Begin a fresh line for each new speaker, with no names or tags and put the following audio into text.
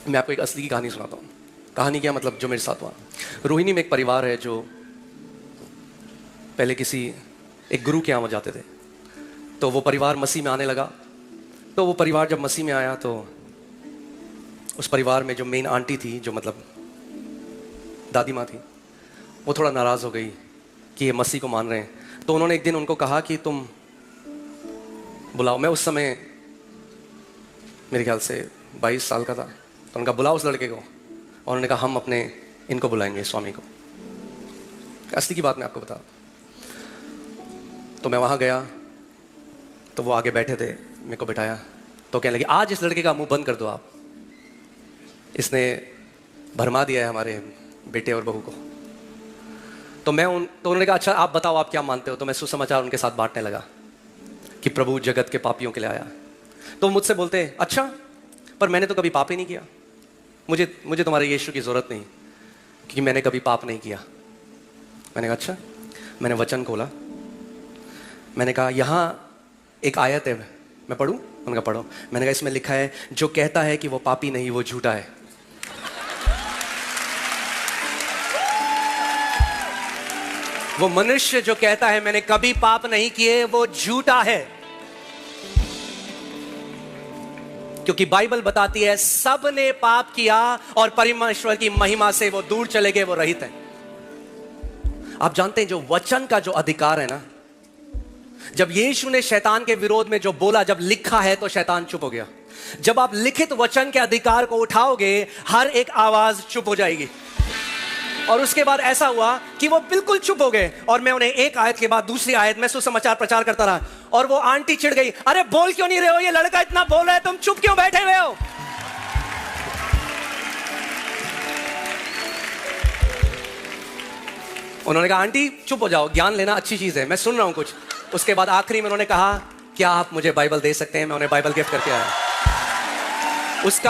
मैं आपको एक असली की कहानी सुनाता हूँ। कहानी क्या मतलब, जो मेरे साथ हुआ। रोहिणी में एक परिवार है जो पहले किसी एक गुरु के यहाँ जाते थे। तो वो परिवार मसीह में आने लगा। तो वो परिवार जब मसीह में आया तो उस परिवार में जो मेन आंटी थी, जो मतलब दादी माँ थी, वो थोड़ा नाराज़ हो गई कि ये मसीह को मान रहे हैं। तो उन्होंने एक दिन उनको कहा कि तुम बुलाओ। मैं उस समय मेरे ख्याल से 22 साल का था। तो उनका बुलाओ उस लड़के को। और उन्होंने कहा हम अपने इनको बुलाएंगे, स्वामी को। असली की बात मैं आपको बता। तो मैं वहाँ गया तो वो आगे बैठे थे, मेरे को बिठाया। तो कहने लगे आज इस लड़के का मुंह बंद कर दो आप, इसने भरमा दिया है हमारे बेटे और बहू को। तो उन्होंने कहा अच्छा आप बताओ आप क्या मानते हो। तो मैं सुसमाचार उनके साथ बांटने लगा कि प्रभु जगत के पापियों के लिए आया। तो मुझसे बोलते अच्छा, पर मैंने तो कभी पाप ही नहीं किया, मुझे तुम्हारे यीशु की ज़रूरत नहीं, क्योंकि मैंने कभी पाप नहीं किया। मैंने कहा अच्छा। मैंने वचन खोला। मैंने कहा यहाँ एक आयत है, मैं पढ़ूं? उनका पढ़ो। मैंने कहा इसमें लिखा है जो कहता है कि वो पापी नहीं वो झूठा है। वो मनुष्य जो कहता है मैंने कभी पाप नहीं किए वो झूठा है, क्योंकि बाइबल बताती है सब ने पाप किया और परमेश्वर की महिमा से वो दूर चले गए, वो रहित है। आप जानते हैं जो वचन का जो अधिकार है ना, जब यीशु ने शैतान के विरोध में जो बोला, जब लिखा है तो शैतान चुप हो गया। जब आप लिखित वचन के अधिकार को उठाओगे हर एक आवाज चुप हो जाएगी। और उसके बाद ऐसा हुआ कि वो बिल्कुल चुप हो गए। और मैं उन्हें एक आयत के बाद दूसरी आयत में सुसमाचार प्रचार करता रहा। और वो आंटी चिढ़ गई, अरे बोल क्यों नहीं रहे हो, ये लड़का इतना बोल रहा है, तुम चुप क्यों बैठे हुए हो। उन्होंने कहा आंटी चुप हो जाओ, ज्ञान लेना अच्छी चीज है, मैं सुन रहा हूं कुछ। उसके बाद आखिरी में उन्होंने कहा क्या आप मुझे बाइबल दे सकते हैं। मैं उन्हें बाइबल गिफ्ट करके आया। उसका